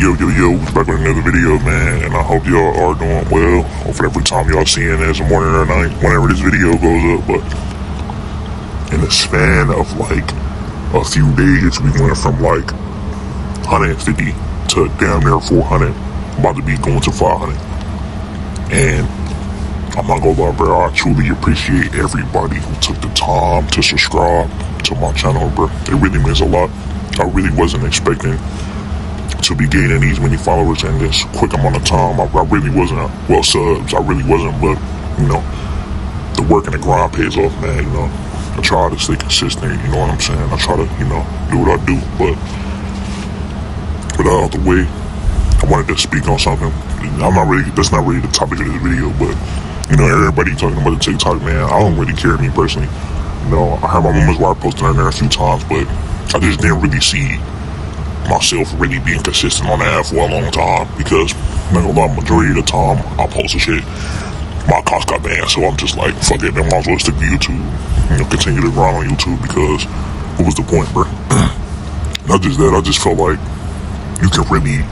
Yo, back with another video, man, and I hope y'all are doing well. Hopefully every time y'all seeing it, it's morning or night, whenever this video goes up. But in the span of like a few days, we went from like 150 to damn near 400, about to be going to 500. And I'm not gonna lie, bro, I truly appreciate everybody who took the time to subscribe to my channel, bro. It really means a lot. I really wasn't expecting to be gaining these many followers in this quick amount of time. I really wasn't, well, subs, I really wasn't, but, you know, the work and the grind pays off, man, you know. I try to stay consistent, you know what I'm saying? I try to, you know, do what I do, but with that out the way, I wanted to speak on something. That's not really the topic of this video, but, you know, everybody talking about the TikTok, man, I don't really care, me personally. You know, I have my moments where I posted on there a few times, but I just didn't really see myself really being consistent on that for a long time, because not gonna lie, majority of the time I post shit, my accounts got banned, so I'm just like, fuck it, man, might as well stick to YouTube, you know, continue to grind on YouTube, because what was the point, bro? Not just that, I just felt like you can really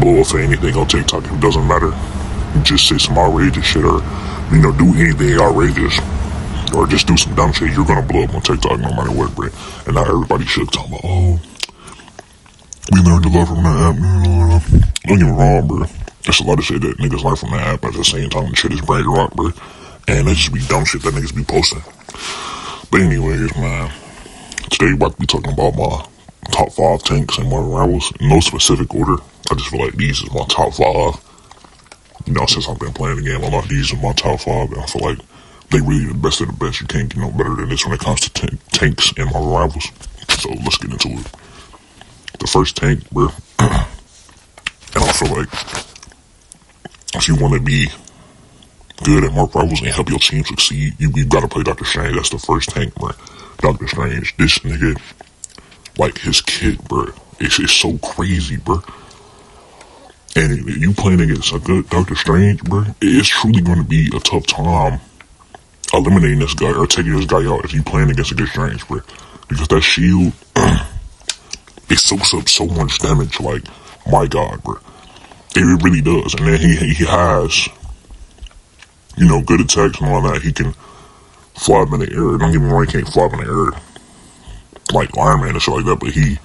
blow up for anything on TikTok. It doesn't matter. You just say some outrageous shit, or, you know, do anything outrageous, or just do some dumb shit, you're gonna blow up on TikTok no matter what, bro. And now everybody should talk about, oh, we learned a lot from that app. Don't get me wrong, bro. There's a lot of shit that niggas learn from that app, but at the same time, the shit is brain rock, bro. And that just be dumb shit that niggas be posting. But anyways, man, today we're about to be talking about my top 5 tanks and my rivals. In no specific order. I just feel like these is my top 5. You know, since I've been playing the game a lot, these are my top 5. And I feel like they really the best of the best. You can't get no better than this when it comes to tanks and my rivals. So let's get into it. The first tank, bro, and I feel like if you want to be good at Mark Rivals and help your team succeed, you gotta play Dr. Strange. That's the first tank, bro. Dr. Strange, this nigga, like his kid, bro, it's so crazy, bro. And you playing against a good Dr. Strange, bro, it's truly going to be a tough time eliminating this guy or taking this guy out if you playing against a good Strange, bro. Because that shield, it soaks up so much damage, like, my god, bro. It really does. And then he has, you know, good attacks and all that. He can fly up in the air. Don't get me wrong, he can't fly up in the air like Iron Man and shit like that, but he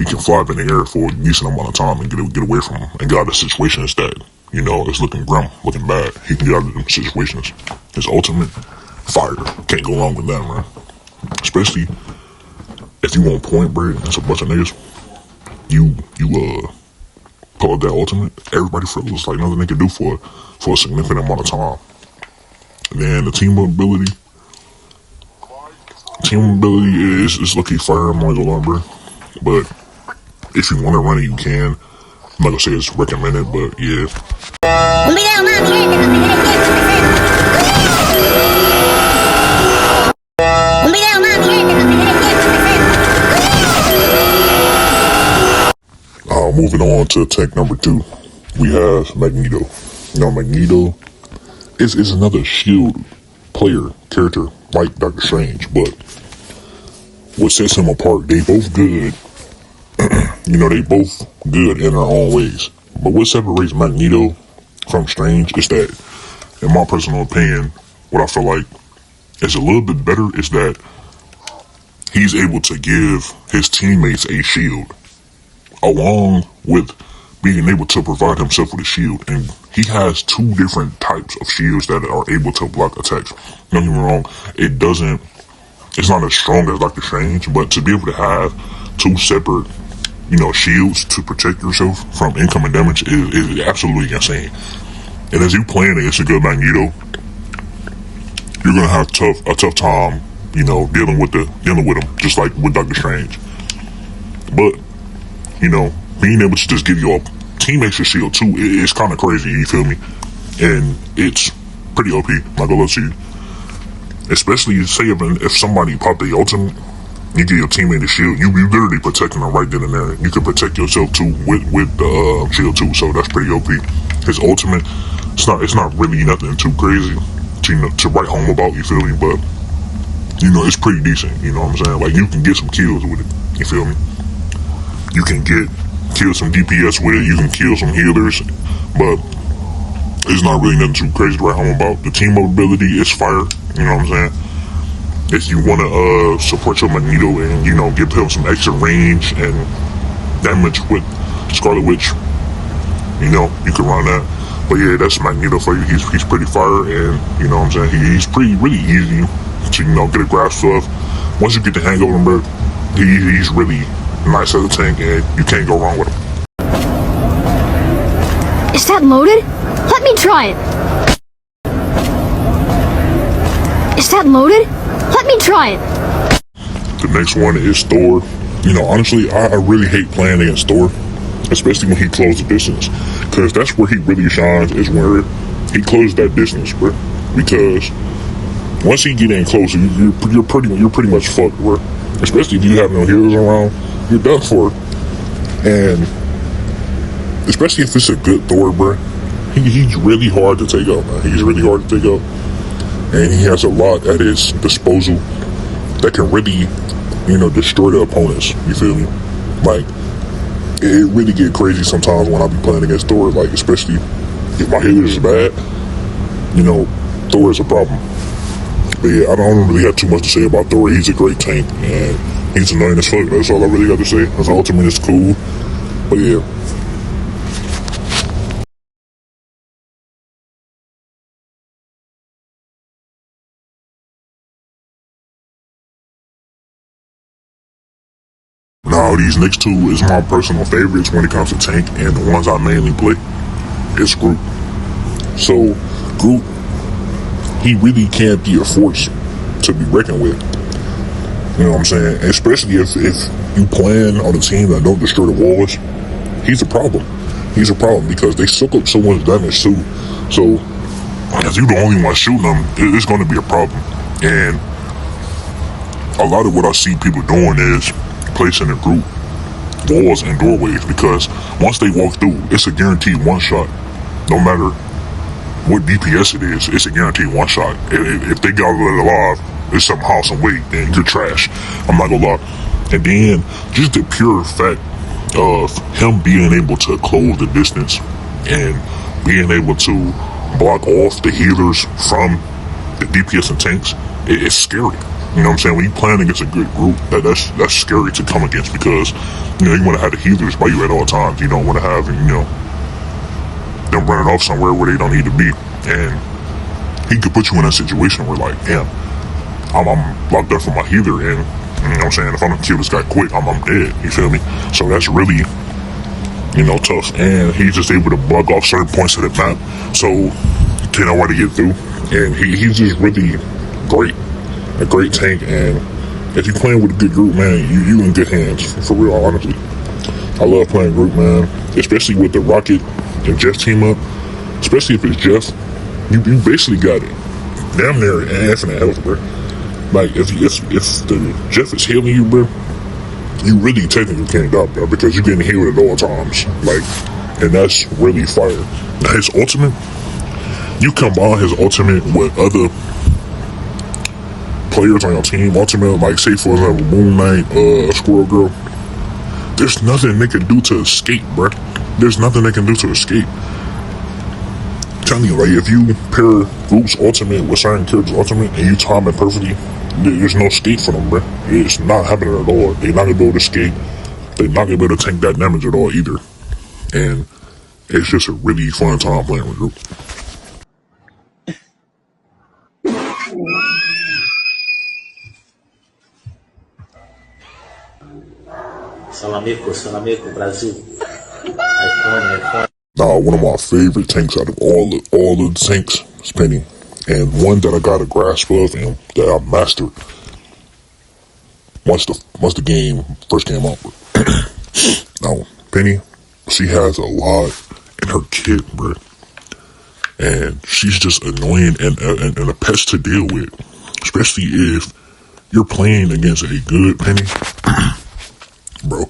can fly up in the air for a decent amount of time and get away from him and get out of situations that, you know, it's looking grim, looking bad. He can get out of them situations. His ultimate, fire. Can't go wrong with that, man. Especially if you want point, bro, and it's a bunch of niggas, you pull up that ultimate, everybody feels like nothing they can do for a significant amount of time. And then the team ability is lucky fire, I'm not gonna lie, bro. But if you want to run it, you can. I'm not gonna say it's recommended, but yeah. Moving on to tank number 2, we have Magneto. Now, Magneto is another shield player, character, like Dr. Strange, but what sets him apart, they both good. You know, they both good in their own ways. But what separates Magneto from Strange is that, in my personal opinion, what I feel like is a little bit better is that he's able to give his teammates a shield, along with being able to provide himself with a shield. And he has 2 different types of shields that are able to block attacks. Don't get me wrong, it's not as strong as Dr. Strange, but to be able to have 2 separate, you know, shields to protect yourself from incoming damage is absolutely insane. And as you playing against a good Magneto, you're gonna have a tough time, you know, dealing with him, just like with Dr. Strange. But, you know, being able to just give your teammates a shield too, it's kind of crazy, you feel me? And it's pretty OP, not gonna lie to you. Especially, say if somebody popped the ultimate, you give your teammate a shield, you literally protecting them right then and there. You can protect yourself too with the shield too, so that's pretty OP. His ultimate, it's not really nothing too crazy to write home about, you feel me? But, you know, it's pretty decent, you know what I'm saying? Like, you can get some kills with it, you feel me? You can get kill some DPS with it. You can kill some healers, but it's not really nothing too crazy to write home about. The team up ability is fire. You know what I'm saying? If you want to support your Magneto and, you know, give him some extra range and damage with Scarlet Witch, you know, you can run that. But yeah, that's Magneto for you. He's pretty fire, and you know what I'm saying, he's really easy to, you know, get a grasp of. Once you get the hang of him, bro, he's really nice as a tank, and you can't go wrong with him. Is that loaded? Let me try it. Is that loaded? Let me try it. The next one is Thor. You know, honestly, I really hate playing against Thor, especially when he closes the distance, because that's where he really shines, is where he closes that distance, bro. Because once he get in close, you're pretty much fucked, bro. Especially if you have no healers around, you're done for. And especially if it's a good Thor, bro, he's really hard to take out, man. He's really hard to take out, and he has a lot at his disposal that can really, you know, destroy the opponents. You feel me? Like, it really get crazy sometimes when I be playing against Thor. Like, especially if my healers is bad, you know, Thor is a problem. But yeah, I don't really have too much to say about Thor. He's a great tank, and he's annoying as fuck. That's all I really got to say. His ultimate is cool, but yeah. Now, these next two is my personal favorites when it comes to tank, and the ones I mainly play is Groot. So, Groot, he really can't be a force to be reckoned with. You know what I'm saying? Especially if you playing on a team that don't destroy the walls, he's a problem. He's a problem because they suck up so much damage too. So, if you're the only one shooting them, it's going to be a problem. And a lot of what I see people doing is placing a group walls and doorways, because once they walk through, it's a guaranteed one shot. No matter what DPS it is, it's a guaranteed one shot. If they got it alive, it's somehow, some way, then you're trash. I'm not gonna lie. And then just the pure fact of him being able to close the distance and being able to block off the healers from the DPS and tanks, it's scary. You know what I'm saying? When you playing against a good group, that's scary to come against, because, you know, you want to have the healers by you at all times. You don't want to have, you know, them running off somewhere where they don't need to be. And he could put you in a situation where, like, damn, I'm locked up for my healer, and, you know what I'm saying, if I don't kill this guy quick, I'm dead. You feel me? So that's really, you know, tough. And he's just able to bug off certain points of the map, so can't nobody get through. And he's just really great. A great tank, and if you're playing with a good group, man, you in good hands, for real, honestly. I love playing group, man, especially with the Rocket and Jeff team up. Especially if it's Jeff, you basically got it damn near infinite health, bro. Like, if the Jeff is healing you, bro, you really technically can't die, bro, because you're getting healed at all times. Like, and that's really fire. Now, his ultimate, you combine his ultimate with other players on your team, ultimate, like, say for example, Moon Knight, Squirrel Girl, there's nothing they can do to escape, bruh. There's nothing they can do to escape. I'm telling you, like, if you pair Groot's ultimate with certain characters' ultimate and you time it perfectly, there's no escape for them, bruh. It's not happening at all. They're not gonna be able to escape. They're not gonna be able to tank that damage at all either. And it's just a really fun time playing with Groot. Salamico, Brasil. iPhone. Now, one of my favorite tanks out of all the tanks is Penny, and one that I got a grasp of and that I mastered once the game first came out. Now, Penny, she has a lot in her kit, bro, and she's just annoying and a pest to deal with, especially if you're playing against a good Penny. Bro,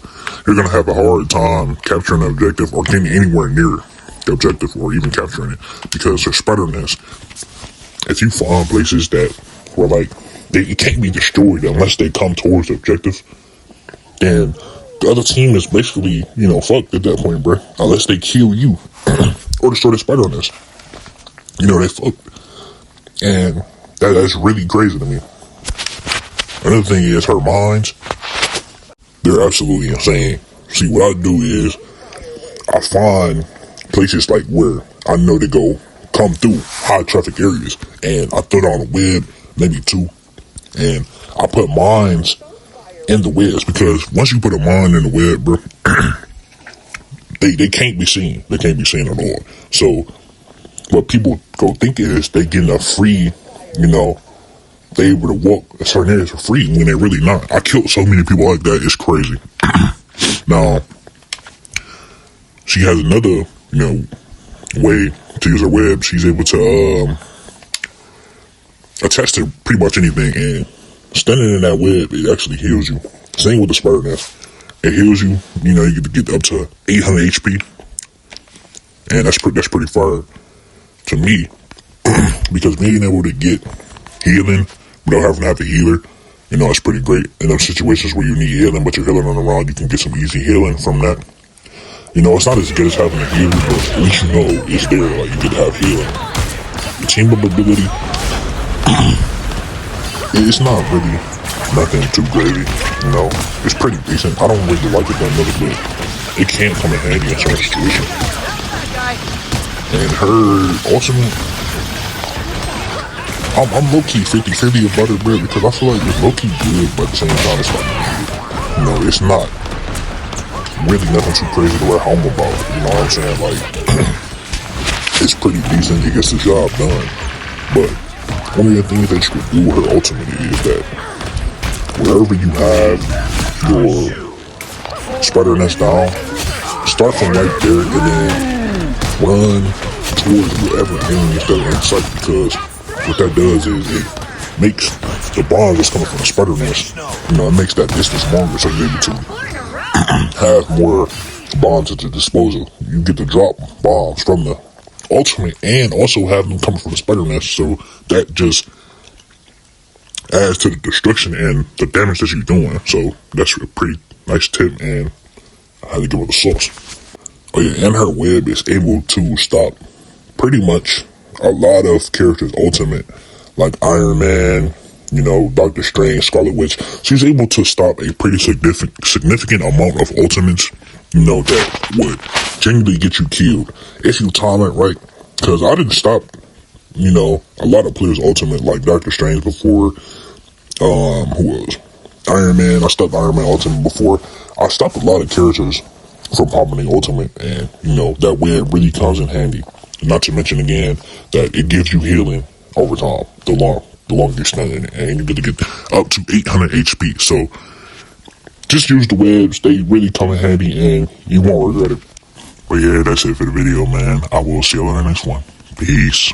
you're gonna have a hard time capturing the objective or getting anywhere near the objective or even capturing it, because her sputterness, if you find places that were like, it can't be destroyed unless they come towards the objective, then the other team is basically, you know, fucked at that point, bro. Unless they kill you or destroy the spider nest. You know, they fucked. And that's really crazy to me. Another thing is her mines. They're absolutely insane. See, what I do is I find places like where I know they come through high traffic areas, and I throw down a web, maybe 2, and I put mines in the webs, because once you put a mine in the web, bro, they can't be seen. They can't be seen at all. So what people go think is they getting a free, you know, they able to walk a certain areas for free when they're really not. I killed so many people like that, it's crazy. Now, she has another, you know, way to use her web. She's able to attach to pretty much anything, and standing in that web, it actually heals you. Same with the spider nest. It heals you. You know, you get to get up to 800 HP, and that's pretty fire to me, because being able to get healing without having to have a healer, you know, it's pretty great. In those situations where you need healing, but you're healing on the run, you can get some easy healing from that. You know, it's not as good as having a healer, but at least you know it's there. Like, you get to have healing. The team up ability, it's not really nothing too gravy. You know, it's pretty decent. I don't really like it that much, but it can come in handy in certain situations. And her ultimate, I'm low-key 50-50 about it, bro, because I feel like it's low-key good, but at the same time, it's like, you know, it's not really nothing too crazy to write home about. You know what I'm saying? Like, it's pretty decent. It gets the job done. But one of the things that you can do with her ultimate is that wherever you have your spider nest down, start from right there and then run towards whatever enemies that are in sight, because what that does is it makes the bomb that's coming from the spider nest, you know, it makes that distance longer, so you're able to have more bombs at your disposal. You get to drop bombs from the ultimate and also have them coming from the spider nest, so that just adds to the destruction and the damage that you're doing. So that's a pretty nice tip, and I had to give it a sauce. Oh yeah, and her web is able to stop pretty much a lot of characters' ultimate, like Iron Man, you know, Doctor Strange, Scarlet Witch. She's able to stop a pretty significant amount of ultimates, you know, that would genuinely get you killed if you time it right. Because I didn't stop, you know, a lot of players' ultimate, like Doctor Strange before. Who else? Iron Man. I stopped Iron Man ultimate before. I stopped a lot of characters from popping the ultimate, and you know that web really comes in handy. Not to mention again that it gives you healing over time. The longer you're standing, and you get to get up to 800 HP. So just use the webs; they really come in handy, and you won't regret it. But yeah, that's it for the video, man. I will see you in the next one. Peace.